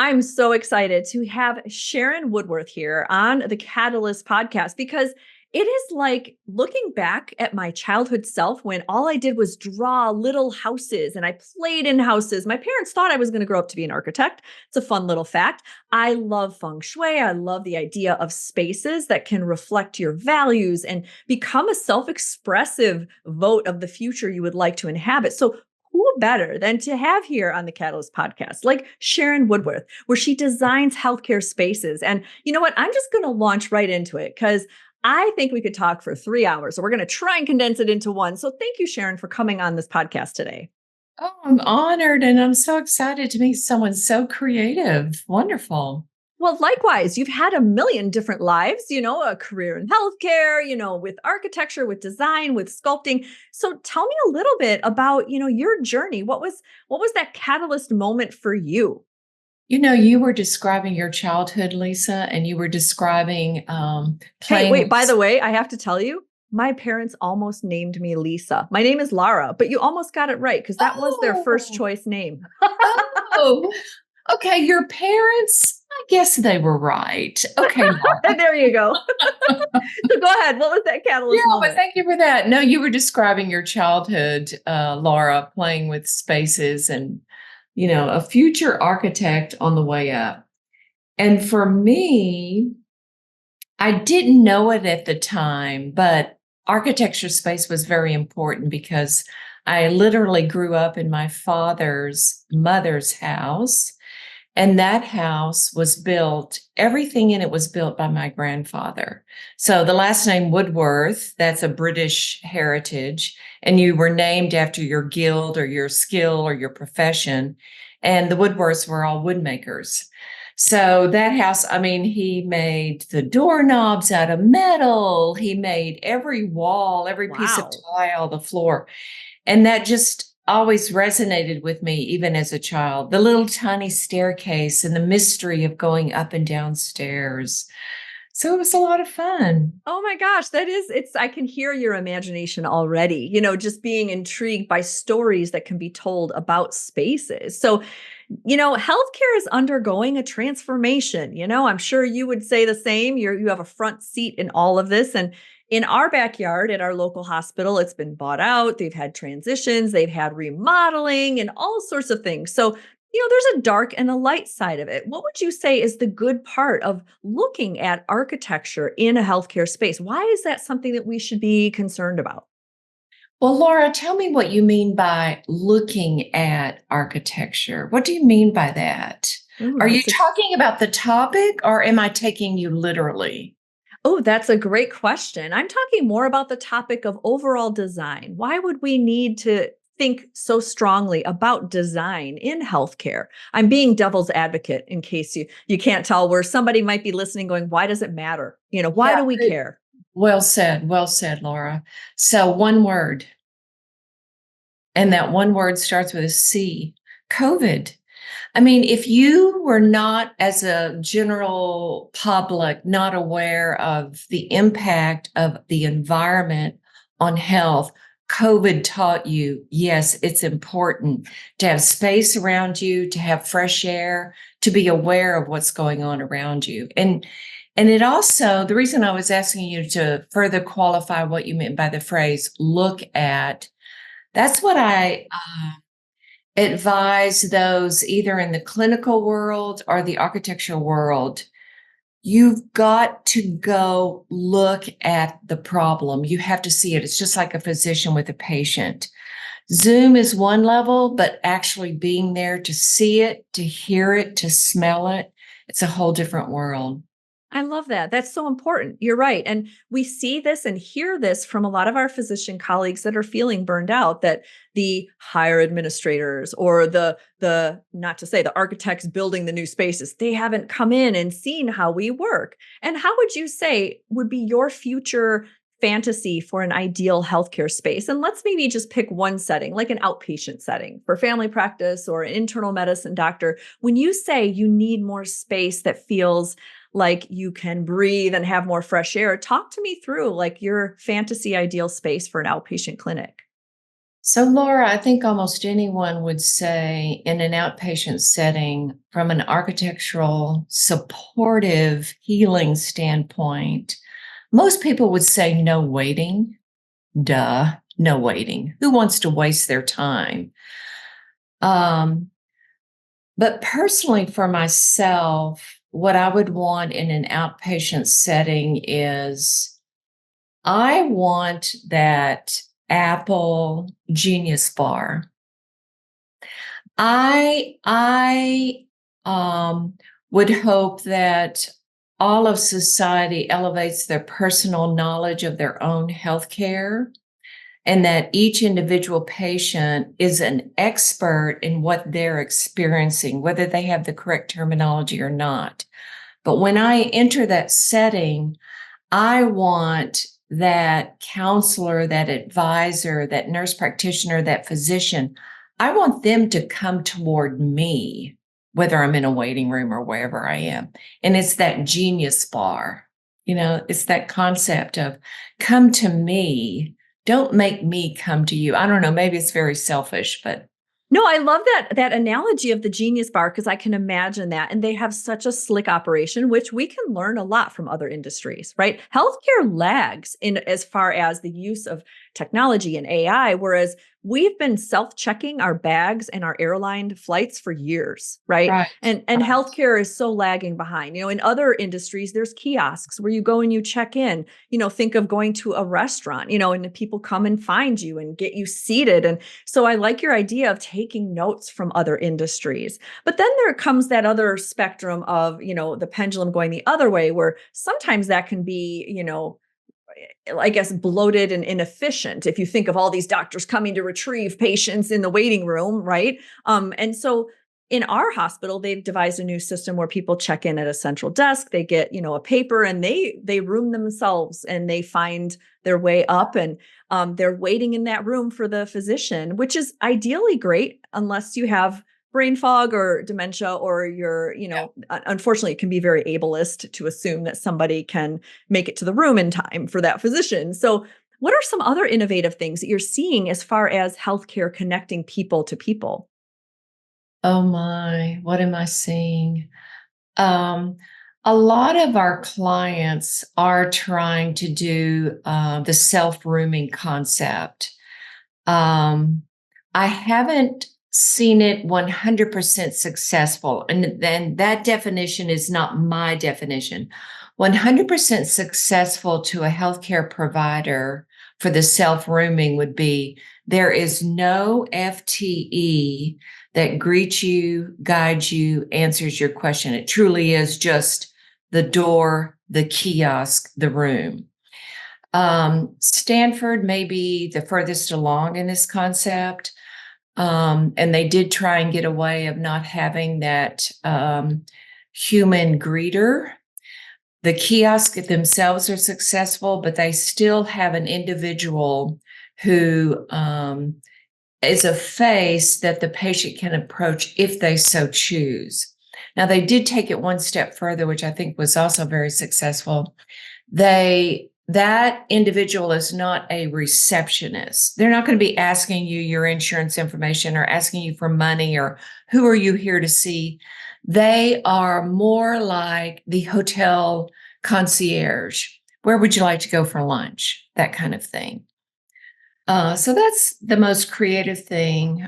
I'm so excited to have Sharon Woodworth here on the Catalyst podcast because it is like looking back at my childhood self when all I did was draw little houses and I played in houses. My parents thought I was going to grow up to be an architect. It's a fun little fact. I love feng shui. I love the idea of spaces that can reflect your values and become a self expressive vote of the future you would like to inhabit. So, who better than to have here on the Catalyst podcast, like Sharon Woodworth, where she designs healthcare spaces. And you know what? I'm just going to launch right into it because I think we could talk for 3 hours. So we're going to try and condense it into one. So thank you, Sharon, for coming on this podcast today. Oh, I'm honored and I'm so excited to meet someone so creative. Wonderful. Well, likewise, you've had a million different lives, a career in healthcare, with architecture, with design, with sculpting. So tell me a little bit about, your journey. What was that catalyst moment for you? You were describing your childhood, Lisa, and you were describing Hey, playing wait, by with. the way, I have to tell you, my parents almost named me Lisa. My name is Lara, but you almost got it right because that was their first Oh, choice name. oh, okay. Your parents, I guess they were right. Okay, Laura. There you go. So go ahead. What was that Yeah, catalyst but moment? thank you for that. No, you were describing your childhood, Laura, playing with spaces and, a future architect on the way up. And for me, I didn't know it at the time, but architecture space was very important because I literally grew up in my father's mother's house. And that house was built, everything in it was built by my grandfather. So the last name Woodworth, that's a British heritage. And you were named after your guild or your skill or your profession. And the Woodworths were all woodmakers. So that house, I mean, he made the doorknobs out of metal. He made every wall, every piece of Wow. tile, the floor. And that just always resonated with me, even as a child. The little tiny staircase and the mystery of going up and down stairs. So it was a lot of fun. Oh my gosh, I can hear your imagination already, just being intrigued by stories that can be told about spaces. So, healthcare is undergoing a transformation. I'm sure you would say the same. You have a front seat in all of this. And in our backyard at our local hospital, it's been bought out. They've had transitions, they've had remodeling and all sorts of things. So, there's a dark and a light side of it. What would you say is the good part of looking at architecture in a healthcare space? Why is that something that we should be concerned about? Well, Laura, tell me what you mean by looking at architecture. What do you mean by that? Ooh, Are you that's a talking about the topic or am I taking you literally? that's a great question. I'm talking more about the topic of overall design. Why would we need to think so strongly about design in healthcare? I'm being devil's advocate in case you can't tell where somebody might be listening going, why does it matter? Why Yeah, do we care? well said, Laura. So one word, and that one word starts with a C, COVID. I mean, if you were not, as a general public, not aware of the impact of the environment on health, COVID taught you, yes, it's important to have space around you, to have fresh air, to be aware of what's going on around you. And it also, the reason I was asking you to further qualify what you meant by the phrase look at, that's what I advise those either in the clinical world or the architectural world. You've got to go look at the problem. You have to see it. It's just like a physician with a patient. Zoom is one level, but actually being there to see it, to hear it, to smell it, it's a whole different world. I love that. That's so important. You're right. And we see this and hear this from a lot of our physician colleagues that are feeling burned out that the higher administrators or the not to say the architects building the new spaces, they haven't come in and seen how we work. And how would you say would be your future fantasy for an ideal healthcare space? And let's maybe just pick one setting, like an outpatient setting for family practice or an internal medicine doctor. When you say you need more space that feels like you can breathe and have more fresh air. Talk to me through like your fantasy ideal space for an outpatient clinic. So, Laura, I think almost anyone would say in an outpatient setting, from an architectural, supportive, healing standpoint, most people would say no waiting. Duh, no waiting. Who wants to waste their time? Um, but personally, for myself, what I would want in an outpatient setting is I want that Apple Genius Bar. I would hope that all of society elevates their personal knowledge of their own healthcare, and that each individual patient is an expert in what they're experiencing, whether they have the correct terminology or not. But when I enter that setting, I want that counselor, that advisor, that nurse practitioner, that physician, I want them to come toward me, whether I'm in a waiting room or wherever I am. And it's that genius bar. It's that concept of come to me. Don't make me come to you. I don't know. Maybe it's very selfish, but No, I love that analogy of the Genius Bar because I can imagine that. And they have such a slick operation, which we can learn a lot from other industries, right? Healthcare lags in as far as the use of technology and AI, whereas we've been self-checking our bags and our airline flights for years, right? right. And Right. healthcare is so lagging behind. In other industries, there's kiosks where you go and you check in. Think of going to a restaurant, and people come and find you and get you seated. And so I like your idea of taking notes from other industries. But then there comes that other spectrum of, the pendulum going the other way, where sometimes that can be, I guess, bloated and inefficient if you think of all these doctors coming to retrieve patients in the waiting room, right? And so in our hospital, they've devised a new system where people check in at a central desk. They get, a paper and they room themselves and they find their way up, and they're waiting in that room for the physician, which is ideally great unless you have brain fog or dementia, or you're, unfortunately, it can be very ableist to assume that somebody can make it to the room in time for that physician. So what are some other innovative things that you're seeing as far as healthcare connecting people to people? Oh my, what am I seeing? Um, a lot of our clients are trying to do the self-rooming concept. I haven't seen it 100% successful, and then that definition is not my definition. 100% successful to a healthcare provider for the self-rooming would be there is no FTE that greets you, guides you, answers your question. It truly is just the door, the kiosk, the room. Stanford may be the furthest along in this concept. And they did try and get a way of not having that human greeter. The kiosks themselves are successful, but they still have an individual who is a face that the patient can approach if they so choose. Now, they did take it one step further, which I think was also very successful. That individual is not a receptionist. They're not going to be asking you your insurance information or asking you for money or who are you here to see. They are more like the hotel concierge. Where would you like to go for lunch? That kind of thing. So that's the most creative thing.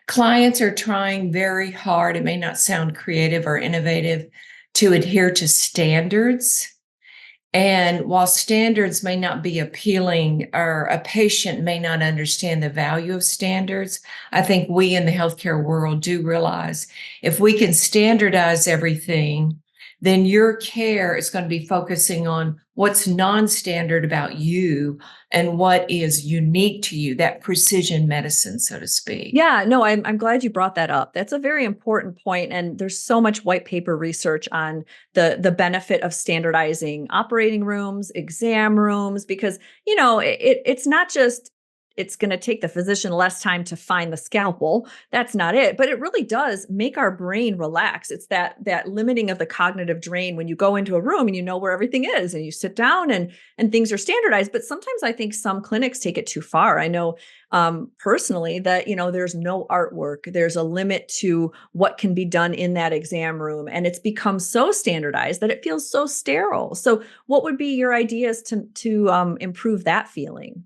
Clients are trying very hard. It may not sound creative or innovative to adhere to standards. And while standards may not be appealing, or a patient may not understand the value of standards, I think we in the healthcare world do realize if we can standardize everything, then your care is going to be focusing on what's non-standard about you and what is unique to you, that precision medicine, so to speak. Yeah, no, I'm glad you brought that up. That's a very important point, and there's so much white paper research on the benefit of standardizing operating rooms, exam rooms, because it's not just it's going to take the physician less time to find the scalpel. That's not it, but it really does make our brain relax. It's that limiting of the cognitive drain when you go into a room and you know where everything is and you sit down and things are standardized. But sometimes I think some clinics take it too far. I know personally that, there's no artwork. There's a limit to what can be done in that exam room. And it's become so standardized that it feels so sterile. So what would be your ideas to improve that feeling?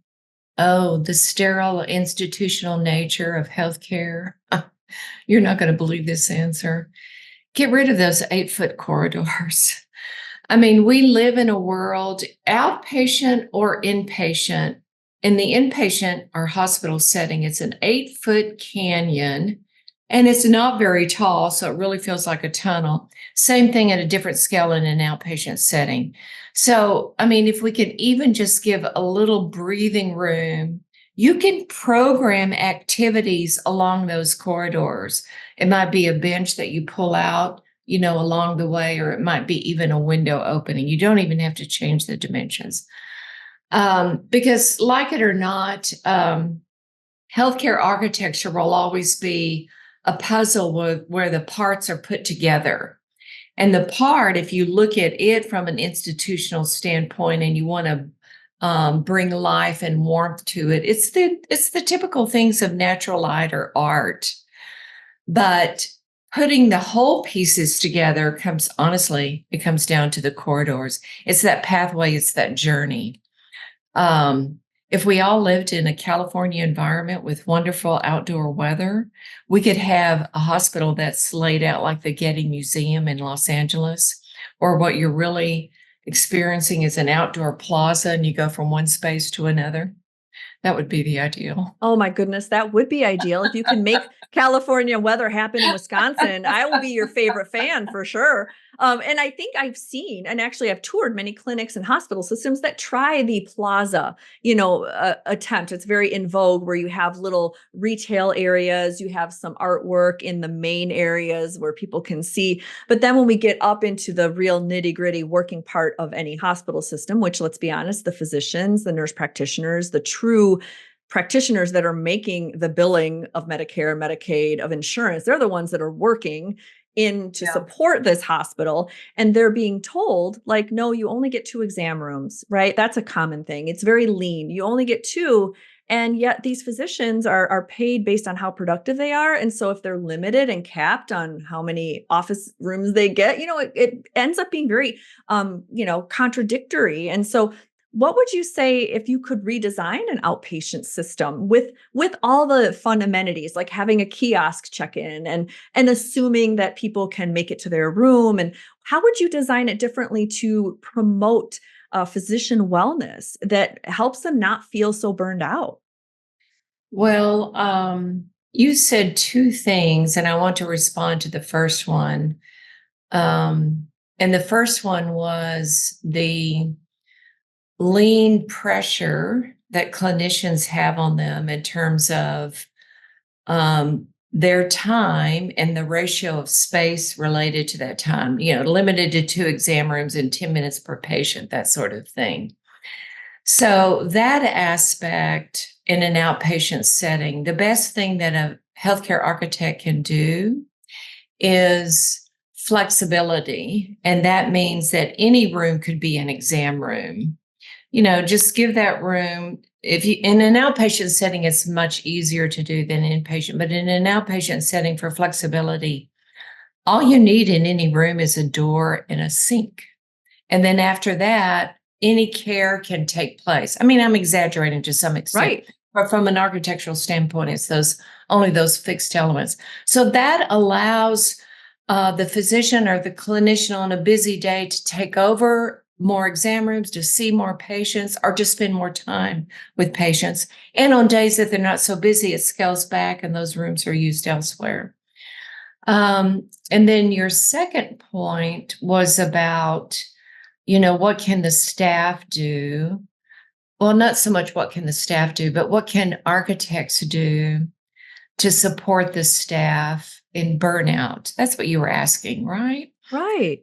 Oh, the sterile institutional nature of healthcare. You're not going to believe this answer. Get rid of those 8-foot corridors. I mean, we live in a world, outpatient or inpatient. In the inpatient or hospital setting, it's an 8-foot canyon and it's not very tall, so it really feels like a tunnel. Same thing at a different scale in an outpatient setting. So, I mean, if we could even just give a little breathing room, you can program activities along those corridors. It might be a bench that you pull out, along the way, or it might be even a window opening. You don't even have to change the dimensions. Because like it or not, healthcare architecture will always be a puzzle where the parts are put together. And the part, if you look at it from an institutional standpoint and you want to bring life and warmth to it, it's the typical things of natural light or art. But putting the whole pieces together comes down to the corridors. It's that pathway, it's that journey. If we all lived in a California environment with wonderful outdoor weather, we could have a hospital that's laid out like the Getty Museum in Los Angeles, or what you're really experiencing is an outdoor plaza and you go from one space to another. That would be the ideal. Oh my goodness, that would be ideal. If you can make California weather happen in Wisconsin, I will be your favorite fan for sure. And I think I've seen, and actually I've toured many clinics and hospital systems that try the plaza, attempt. It's very in vogue where you have little retail areas, you have some artwork in the main areas where people can see. But then when we get up into the real nitty gritty working part of any hospital system, which let's be honest, the physicians, the nurse practitioners, the true practitioners that are making the billing of Medicare, Medicaid, of insurance, they're the ones that are working in to support this hospital. And they're being told, like, no, you only get 2 exam rooms, right? That's a common thing. It's very lean. You only get 2. And yet these physicians are paid based on how productive they are. And so if they're limited and capped on how many office rooms they get, it ends up being very, contradictory. And so what would you say if you could redesign an outpatient system with all the fun amenities, like having a kiosk check-in and assuming that people can make it to their room? And how would you design it differently to promote physician wellness that helps them not feel so burned out? Well, you said 2 things, and I want to respond to the first one. And the first one was the lean pressure that clinicians have on them in terms of their time and the ratio of space related to that time, limited to 2 exam rooms and 10 minutes per patient, that sort of thing. So that aspect in an outpatient setting, the best thing that a healthcare architect can do is flexibility. And that means that any room could be an exam room. Just give that room. If you in an outpatient setting, it's much easier to do than inpatient, but in an outpatient setting for flexibility, all you need in any room is a door and a sink. And then after that, any care can take place. I mean, I'm exaggerating to some extent, Right. but from an architectural standpoint, it's only those fixed elements. So that allows the physician or the clinician on a busy day to take over more exam rooms, to see more patients, or just spend more time with patients. And on days that they're not so busy, it scales back and those rooms are used elsewhere. And then your second point was about, what can the staff do? Well, not so much what can the staff do, but what can architects do to support the staff in burnout? That's what you were asking, right? Right.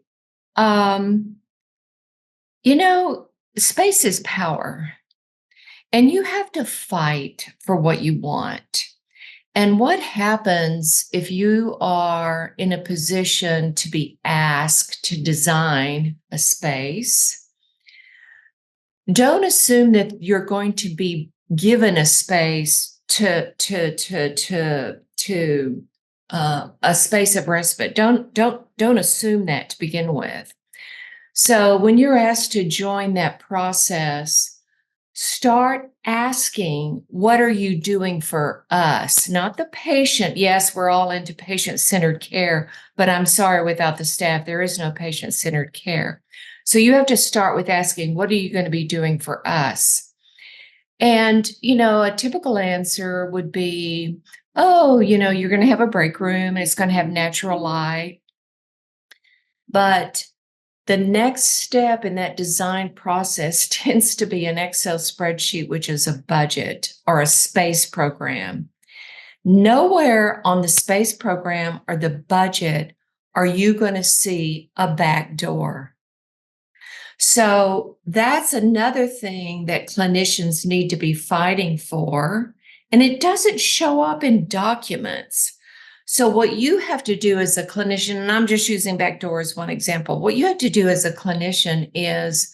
Space is power. And you have to fight for what you want. And what happens if you are in a position to be asked to design a space? Don't assume that you're going to be given a space to a space of respite. Don't assume that to begin with. So when you're asked to join that process, start asking, what are you doing for us? Not the patient. Yes, we're all into patient-centered care, but I'm sorry, without the staff, there is no patient-centered care. So you have to start with asking, what are you going to be doing for us? And, a typical answer would be, oh, you're going to have a break room and it's going to have natural light. But the next step in that design process tends to be an Excel spreadsheet, which is a budget or a space program. Nowhere on the space program or the budget are you going to see a back door. So that's another thing that clinicians need to be fighting for, and it doesn't show up in documents. So what you have to do as a clinician, and I'm just using back door as one example, what you have to do as a clinician is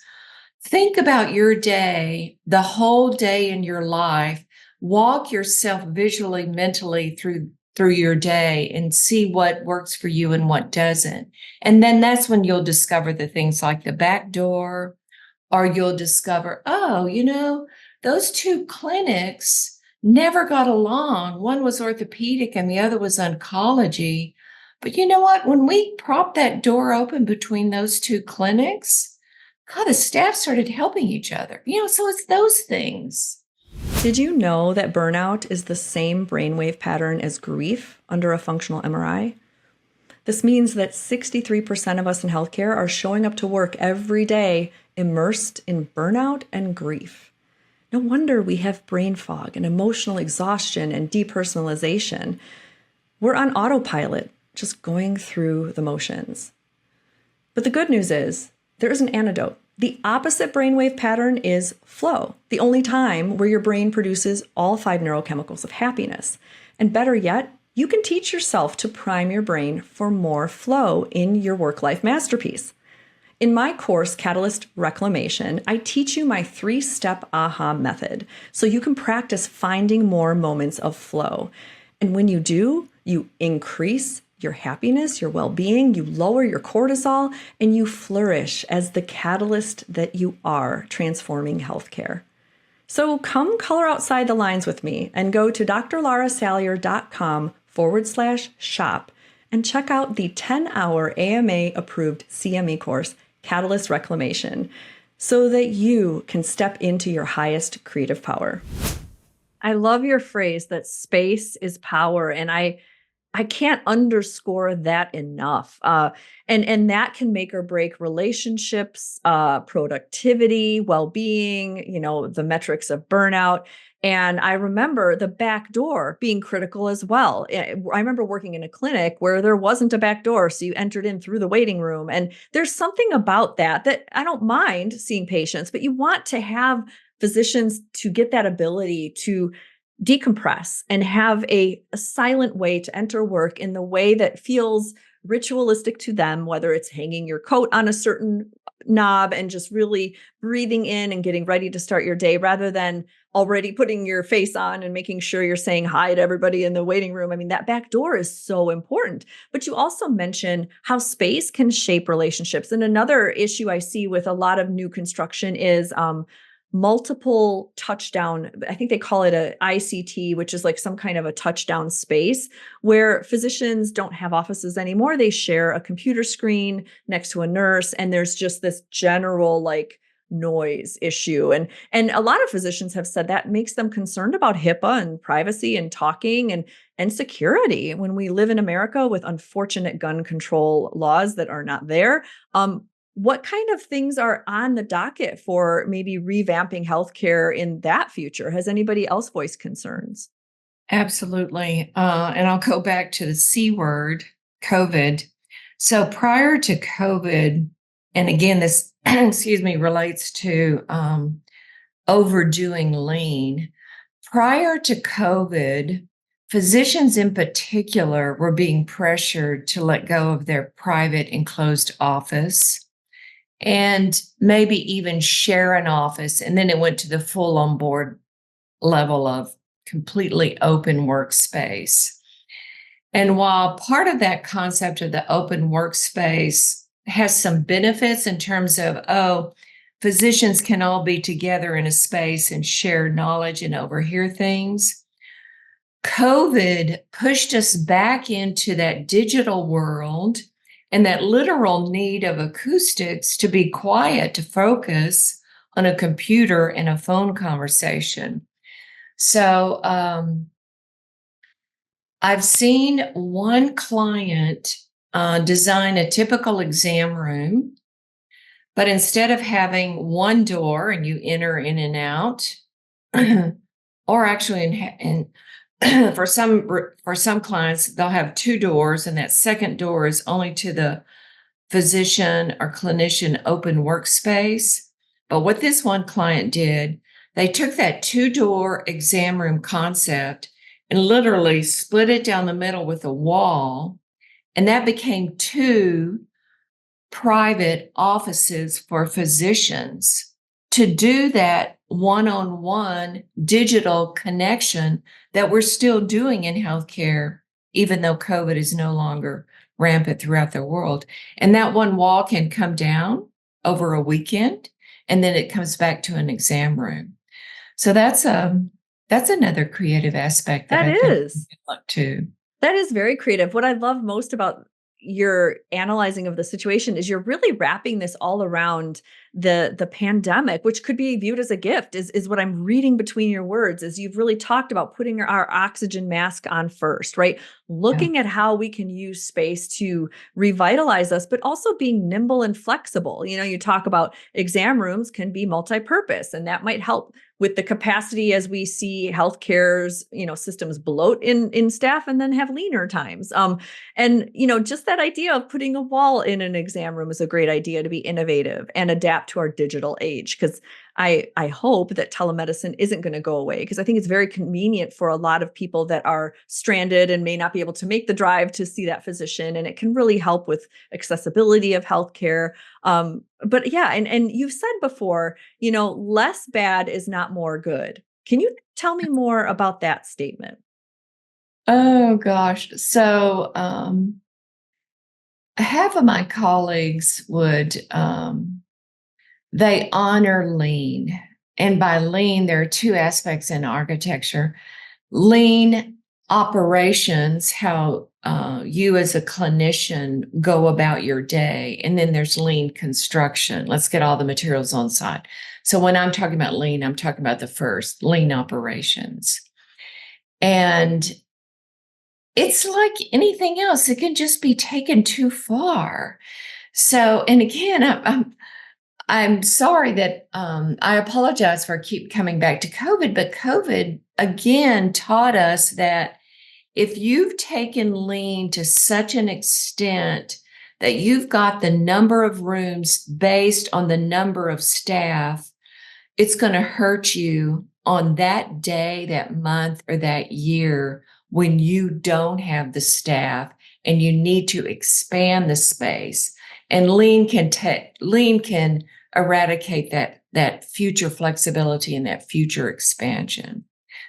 think about your day, the whole day in your life, walk yourself visually, mentally through your day and see what works for you and what doesn't. And then that's when you'll discover the things like the back door, or you'll discover, oh, those two clinics never got along. One was orthopedic and the other was oncology. But you know what? When we propped that door open between those two clinics, God, the staff started helping each other. So it's those things. Did you know that burnout is the same brainwave pattern as grief under a functional MRI? This means that 63% of us in healthcare are showing up to work every day immersed in burnout and grief. No wonder we have brain fog and emotional exhaustion and depersonalization. We're on autopilot, just going through the motions. But the good news is there is an antidote. The opposite brainwave pattern is flow, the only time where your brain produces all 5 neurochemicals of happiness. And better yet, you can teach yourself to prime your brain for more flow in your work-life masterpiece. In my course, Catalyst Reclamation, I teach you my 3-step AHA method so you can practice finding more moments of flow. And when you do, you increase your happiness, your well-being, you lower your cortisol, and you flourish as the catalyst that you are transforming healthcare. So come color outside the lines with me and go to drlaurasalyer.com/shop and check out the 10-hour AMA-approved CME course, Catalyst Reclamation, so that you can step into your highest creative power. I love your phrase that space is power, and I can't underscore that enough. And that can make or break relationships, productivity, well-being, the metrics of burnout. And I remember the back door being critical as well. I remember working in a clinic where there wasn't a back door, so you entered in through the waiting room. And there's something about that I don't mind seeing patients, but you want to have physicians to get that ability to decompress and have a silent way to enter work in the way that feels ritualistic to them, whether it's hanging your coat on a certain knob and just really breathing in and getting ready to start your day rather than already putting your face on and making sure you're saying hi to everybody in the waiting room. I mean, that back door is so important. But you also mentioned how space can shape relationships. And another issue I see with a lot of new construction is multiple touchdown. I think they call it a ICT, which is like some kind of a touchdown space where physicians don't have offices anymore. They share a computer screen next to a nurse, and there's just this general noise issue. And a lot of physicians have said that makes them concerned about HIPAA and privacy and talking and security when we live in America with unfortunate gun control laws that are not there. What kind of things are on the docket for maybe revamping healthcare in that future? Has anybody else voiced concerns? Absolutely. And I'll go back to the C word, COVID. So prior to COVID, and again, this, excuse me, relates to overdoing lean. Prior to COVID, physicians in particular were being pressured to let go of their private enclosed office and maybe even share an office. And then it went to the full on board level of completely open workspace. And while part of that concept of the open workspace has some benefits in terms of, oh, physicians can all be together in a space and share knowledge and overhear things, COVID pushed us back into that digital world and that literal need of acoustics to be quiet, to focus on a computer and a phone conversation. So I've seen one client design a typical exam room, but instead of having one door and you enter in and out, or actually for some clients, they'll have two doors, and that second door is only to the physician or clinician open workspace. But what this one client did, they took that two-door exam room concept and literally split it down the middle with a wall, and that became two private offices for physicians to do that one-on-one digital connection that we're still doing in healthcare, even though COVID is no longer rampant throughout the world. And that one wall can come down over a weekend, and then it comes back to an exam room. So that's another creative aspect that I've been looked to. That is very creative. What I love most about your analyzing of the situation is you're really wrapping this all around the pandemic, which could be viewed as a gift, is what I'm reading between your words. Is you've really talked about putting our oxygen mask on first, right? Looking at how we can use space to revitalize us, but also being nimble and flexible. You talk about exam rooms can be multi-purpose, and that might help with the capacity as we see healthcare's, systems bloat in staff and then have leaner times. And just that idea of putting a wall in an exam room is a great idea to be innovative and adapt to our digital age. Because I hope that telemedicine isn't going to go away, because I think it's very convenient for a lot of people that are stranded and may not be able to make the drive to see that physician. And it can really help with accessibility of healthcare. But yeah, and you've said before, less bad is not more good. Can you tell me more about that statement? Oh gosh. So half of my colleagues would they honor lean. And by lean, there are two aspects in architecture. Lean operations, how you as a clinician go about your day. And then there's lean construction. Let's get all the materials on site. So when I'm talking about lean, I'm talking about the first, lean operations. And it's like anything else, it can just be taken too far. So, and again, I'm sorry that I apologize for keep coming back to COVID, but COVID again taught us that if you've taken lean to such an extent that you've got the number of rooms based on the number of staff, it's going to hurt you on that day, that month, or that year when you don't have the staff and you need to expand the space. And lean can eradicate that future flexibility and that future expansion.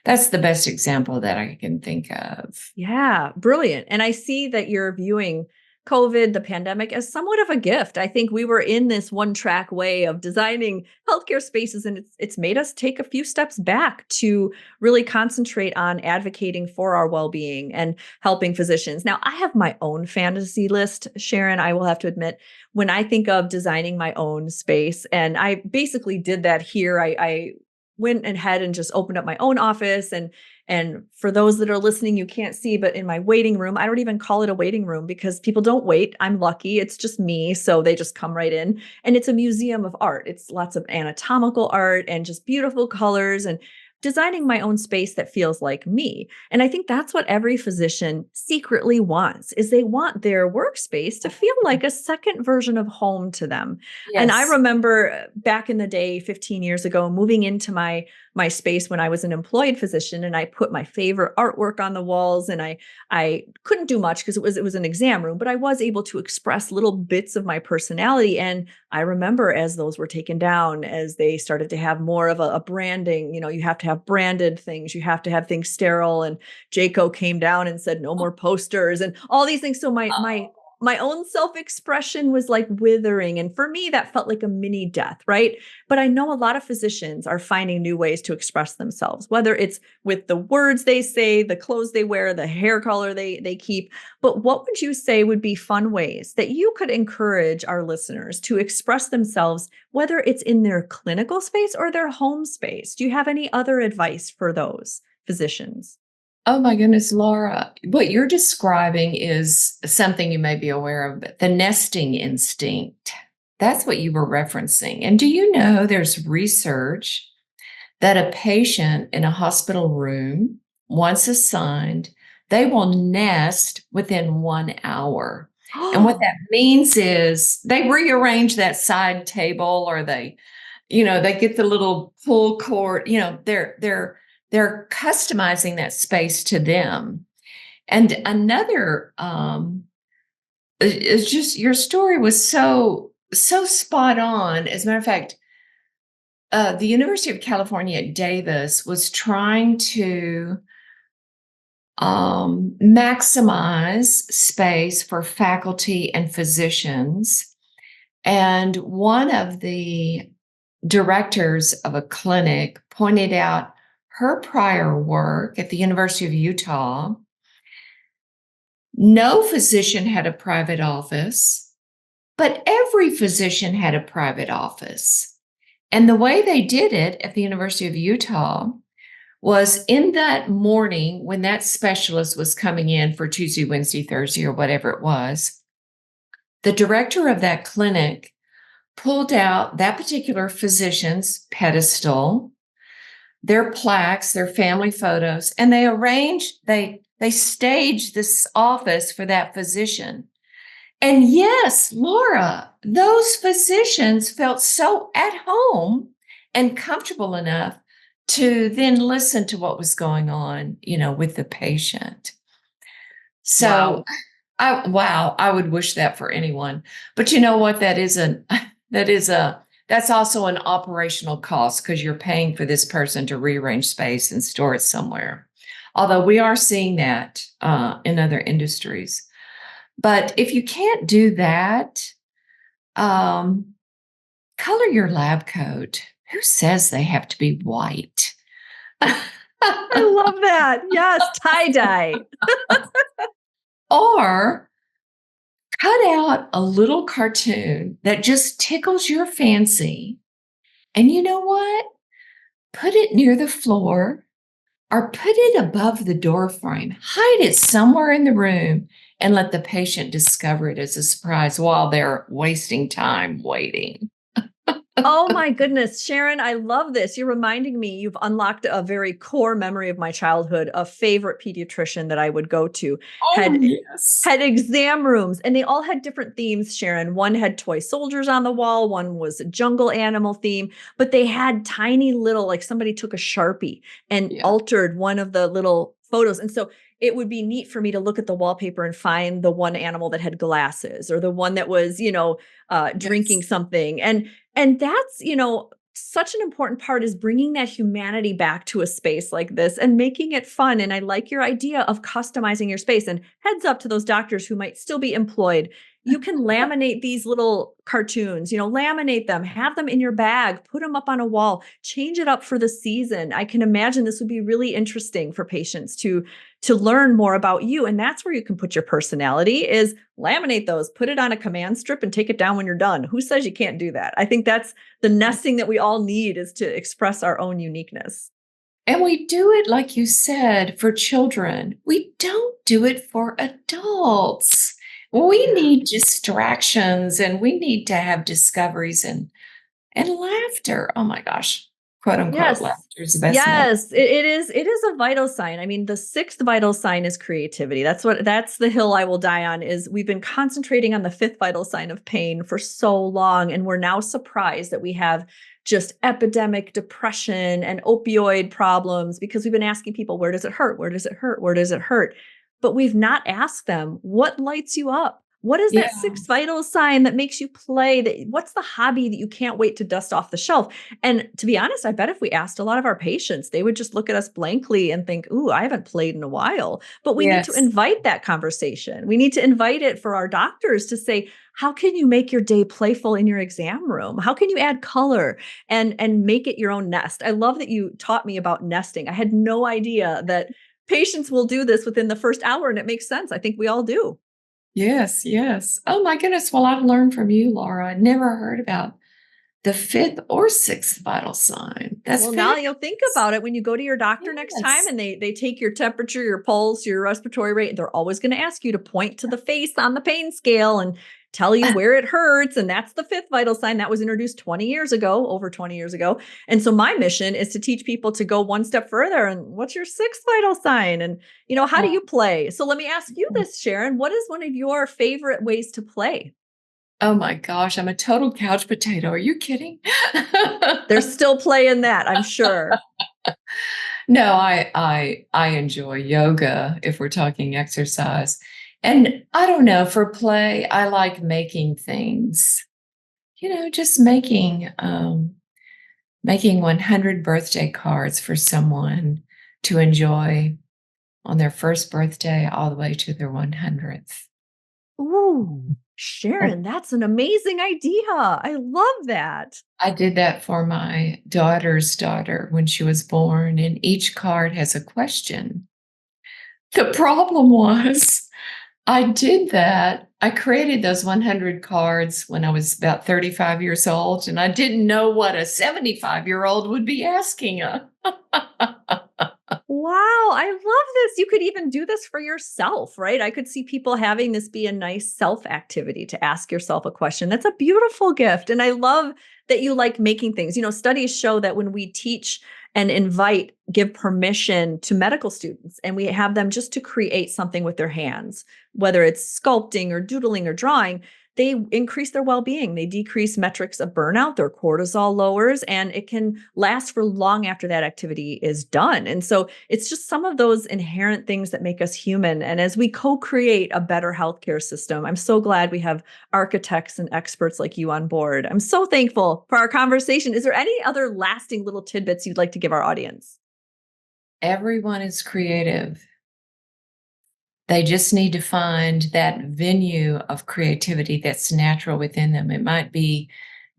That's the best example that I can think of. Yeah, brilliant. And I see that you're viewing COVID, the pandemic, as somewhat of a gift. I think we were in this one-track way of designing healthcare spaces, and it's made us take a few steps back to really concentrate on advocating for our well-being and helping physicians. Now, I have my own fantasy list, Sharon, I will have to admit, when I think of designing my own space, and I basically did that here. I went ahead and just opened up my own office. And for those that are listening, you can't see, but in my waiting room, I don't even call it a waiting room because people don't wait. I'm lucky. It's just me. So they just come right in. And it's a museum of art. It's lots of anatomical art and just beautiful colors. And designing my own space that feels like me. And I think that's what every physician secretly wants is they want their workspace to feel like a second version of home to them. And I Yes. remember back in the day, 15 years ago, moving into my space when I was an employed physician, and I put my favorite artwork on the walls, and I couldn't do much because it was an exam room, but I was able to express little bits of my personality. And I remember as those were taken down, as they started to have more of a branding, you have to have branded things, you have to have things sterile. And Jayco came down and said, no more posters and all these things. So my own self-expression was like withering. And for me, that felt like a mini death, right? But I know a lot of physicians are finding new ways to express themselves, whether it's with the words they say, the clothes they wear, the hair color they keep. But what would you say would be fun ways that you could encourage our listeners to express themselves, whether it's in their clinical space or their home space? Do you have any other advice for those physicians? Oh my goodness, Laura, what you're describing is something you may be aware of, but the nesting instinct. That's what you were referencing. And do you know there's research that a patient in a hospital room, once assigned, they will nest within 1 hour. And what that means is they rearrange that side table, or they get the little pull cord, they're customizing that space to them. And another is just your story was so spot on. As a matter of fact, the University of California at Davis was trying to maximize space for faculty and physicians. And one of the directors of a clinic pointed out her prior work at the University of Utah. No physician had a private office, but every physician had a private office. And the way they did it at the University of Utah was in that morning when that specialist was coming in for Tuesday, Wednesday, Thursday, or whatever it was, the director of that clinic pulled out that particular physician's pedestal, their plaques, their family photos, and they staged this office for that physician. And yes, Laura, those physicians felt so at home and comfortable enough to then listen to what was going on, with the patient. So, Wow. I would wish that for anyone. But you know what? That's also an operational cost, because you're paying for this person to rearrange space and store it somewhere. Although we are seeing that in other industries. But if you can't do that, color your lab coat. Who says they have to be white? I love that. Yes, tie-dye. Or cut out a little cartoon that just tickles your fancy. And you know what? Put it near the floor or put it above the door frame. Hide it somewhere in the room and let the patient discover it as a surprise while they're wasting time waiting. Oh my goodness, Sharon, I love this. You're reminding me, you've unlocked a very core memory of my childhood. A favorite pediatrician that I would go to Oh, had yes. had exam rooms, and they all had different themes, Sharon. One had toy soldiers on the wall, one was a jungle animal theme, but they had tiny little, like somebody took a Sharpie and Yeah. altered one of the little photos. And so it would be neat for me to look at the wallpaper and find the one animal that had glasses, or the one that was, drinking Yes. something. And that's, such an important part, is bringing that humanity back to a space like this and making it fun. And I like your idea of customizing your space. And heads up to those doctors who might still be employed. You can laminate these little cartoons, laminate them, have them in your bag, put them up on a wall, change it up for the season. I can imagine this would be really interesting for patients to learn more about you. And that's where you can put your personality, is laminate those, put it on a command strip and take it down when you're done. Who says you can't do that? I think that's the nesting that we all need, is to express our own uniqueness. And we do it, like you said, for children. We don't do it for adults. We need distractions, and we need to have discoveries and laughter. Oh my gosh. quote unquote, Yes. laughter is the best medicine. Yes, it is a vital sign. I mean, the sixth vital sign is creativity. That's the hill I will die on. Is we've been concentrating on the fifth vital sign of pain for so long, and we're now surprised that we have just epidemic depression and opioid problems because we've been asking people, where does it hurt? Where does it hurt? Where does it hurt? But we've not asked them, what lights you up? What is Yeah. that sixth vital sign that makes you play? What's the hobby that you can't wait to dust off the shelf? And to be honest, I bet if we asked a lot of our patients, they would just look at us blankly and think, ooh, I haven't played in a while. But we need to Yes. invite that conversation. We need to invite it for our doctors to say, how can you make your day playful in your exam room? How can you add color and make it your own nest? I love that you taught me about nesting. I had no idea that patients will do this within the first hour, and it makes sense. I think we all do. Yes. Yes. Oh my goodness. Well, I've learned from you, Laura. I never heard about the fifth or sixth vital sign. That's Well, now you'll think fabulous. about it when you go to your doctor next time Yes. and they take your temperature, your pulse, your respiratory rate. They're always going to ask you to point to the face on the pain scale and tell you where it hurts. And that's the fifth vital sign that was introduced 20 years ago, over 20 years ago. And so my mission is to teach people to go one step further. And what's your sixth vital sign? And, how do Uh, you play? So let me ask you this, Sharon. What is one of your favorite ways to play? oh my gosh, I'm a total couch potato. Are you kidding? They're still playing that, I'm sure. No, I enjoy yoga if we're talking exercise. And I don't know, for play, I like making things. Just making 100 birthday cards for someone to enjoy on their first birthday all the way to their 100th. Ooh, Sharon, that's an amazing idea. I love that. I did that for my daughter's daughter when she was born, and each card has a question. The problem was I did that. I created those 100 cards when I was about 35 years old, and I didn't know what a 75-year-old would be asking her. Wow, I love this. You could even do this for yourself, right? I could see people having this be a nice self activity to ask yourself a question. That's a beautiful gift. And I love that you like making things. Studies show that when we teach and give permission to medical students and we have them just to create something with their hands, whether it's sculpting or doodling or drawing, they increase their well-being. They decrease metrics of burnout, their cortisol lowers, and it can last for long after that activity is done. And so it's just some of those inherent things that make us human. And as we co-create a better healthcare system, I'm so glad we have architects and experts like you on board. I'm so thankful for our conversation. Is there any other lasting little tidbits you'd like to give our audience? Everyone is creative. They just need to find that venue of creativity that's natural within them. It might be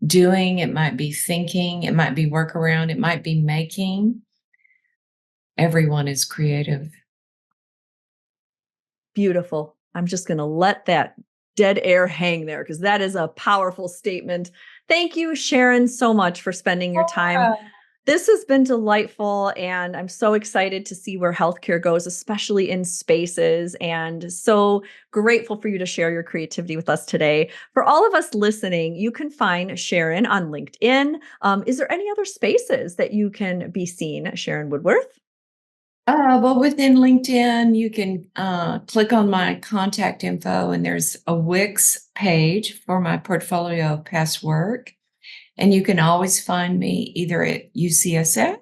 doing, it might be thinking, it might be workaround, it might be making. Everyone is creative. Beautiful. I'm just going to let that dead air hang there because that is a powerful statement. Thank you, Sharon, so much for spending your time. This has been delightful, and I'm so excited to see where healthcare goes, especially in spaces, and so grateful for you to share your creativity with us today. For all of us listening, you can find Sharon on LinkedIn. Is there any other spaces that you can be seen, Sharon Woodworth? Well, within LinkedIn, you can click on my contact info, and there's a Wix page for my portfolio of past work. And you can always find me either at UCSF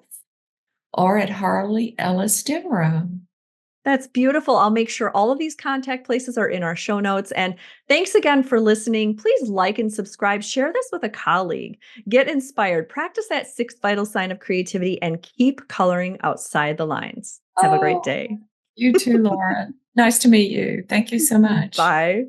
or at Harley Ellis Devereaux. That's beautiful. I'll make sure all of these contact places are in our show notes. And thanks again for listening. Please like and subscribe. Share this with a colleague. Get inspired. Practice that sixth vital sign of creativity and keep coloring outside the lines. Have a great Oh, day. you too, Laura. Nice to meet you. Thank you so much. Bye.